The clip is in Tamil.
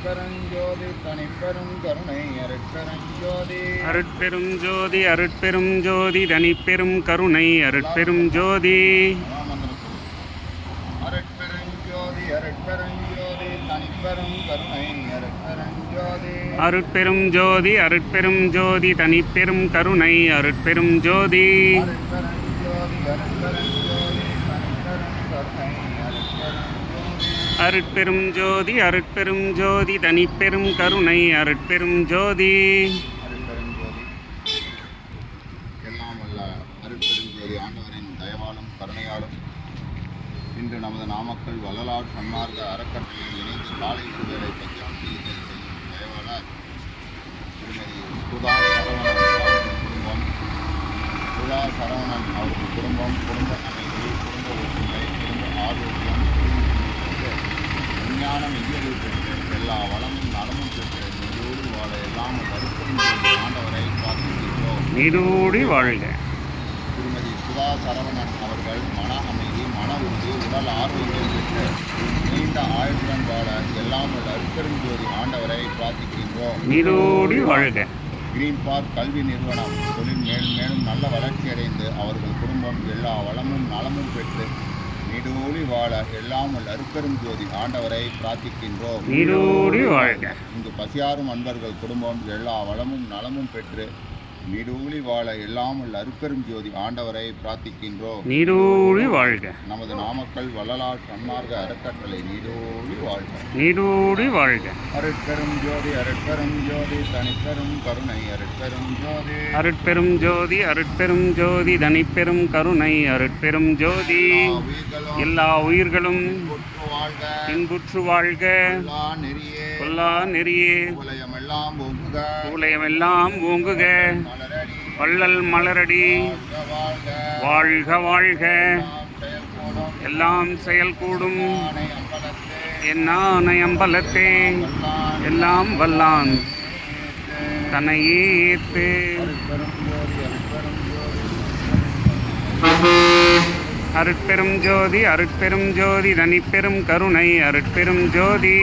அருட்பெருஞ்சோதி தனிப்பெரும் கருணை அருட்பெருஞ்சோதி. அருட்பெரும் ஜோதி அருட்பெரும் ஜோதி தனிப்பெரும் கருணை அருட்பெரும் ஜோதி. அருட்பெருஞ்சோதி அருட்பெருஞ்சோதி தனிப்பெரும் கருணை அருட்பெருஞ்சோதி. அருட்பெரும் ஜோதி அருட்பெரும் ஜோதி தனிப்பெரும் கருணை அருட்பெரும் ஜோதி. அருட்பெருஞ்சோதி அருட்பெருஞ்சோதி தனிப்பெரும் கருணை அருட்பெரும் ஜோதி. அருட்பெரும் ஜோதி அருட்பெரும் ஜோதி தனிப்பெரும் கருணை அருட்பெரும் ஜோதி. எல்லாம் வல்ல அருட்பெருஞ்சோதி ஆண்டவரின் தயவாலும் கருணையாலும் இன்று நமது நாமக்கல் வள்ளலார் சன்மார்க்க அறக்கட்டளையில் இணைந்து காலை வேலை பஞ்சாட்சியை செய்யும் தயவாளர் திருமதி சுதா சரவணன் அவர்கள் குடும்பம் குடும்ப அமைப்பு குடும்ப ஒற்றுமை குடும்ப ஆரோக்கியம் விஞ்ஞானம் இயல்பு பெற்று எல்லா வளமும் நலமும் பெற்று நீரோடு வாழ எல்லாம் அருட்பெருஞ்சோதி ஆண்டவரை பிரார்த்திக்கின்றோம். நீடூடி வாழ்க. திருமதி சுதா சரவணன் அவர்கள் மன அமைதி மன உறுதி உடல் ஆரோக்கியம் பெற்று நீண்ட ஆயுளுடன் வாழ எல்லாம் அருட்பெருஞ்சோதி ஆண்டவரை பிரார்த்திக்கின்றோம். நீடூடி வாழ்க. கிரீன் பார்க் கல்வி நிறுவனம் தொழில் மேலும் மேலும் நல்ல வளர்ச்சியடைந்து அவர்கள் குடும்பம் எல்லா வளமும் நலமும் பெற்று நீடூழி வாழ எல்லாம் அருட்பெருஞ்சோதி ஆண்டவரை பிரார்த்திக்கின்றோம். நீடூடி வாழ்க. இங்கு பசியாரும் அன்பர்கள் குடும்பம் எல்லா வளமும் நலமும் பெற்று நீடூழி வாழ எல்லாம் அருட்பெருஞ்சோதி ஆண்டவரை பிரார்த்திக்கின்றோம். நீடூடி வாழ்க. நமது நாமக்கல் வள்ளலார் சன்மார்க்க அறக்கட்டளை நீடூழி வாழ்க. நீடூடி வாழ்க. அருட்பெரும் ஜோதி அருட்பெரும் ஜோதி தனிப்பெரும் கருணை அருட்பெரும் ஜோதி. அருட்பெரும் ஜோதி அருட்பெரும் ஜோதி தனிப்பெரும் கருணை அருட்பெரும் ஜோதி. எல்லா உயிர்களும் இன்புற்று வாழ்க. கொல்லா நெறியே உலகமெல்லாம் ஓங்குக. வள்ளல் மலரடி வாழ்க வாழ்க. எல்லாம் செயல்கூடும் என்னானை அம்பலத்தே எல்லாம் வல்லான் தன்னையே ஏத்து. அருட்பெரும் ஜோதி அருட்பெரும் ஜோதி தனிப்பெரும் கருணை அருட்பெரும் ஜோதி.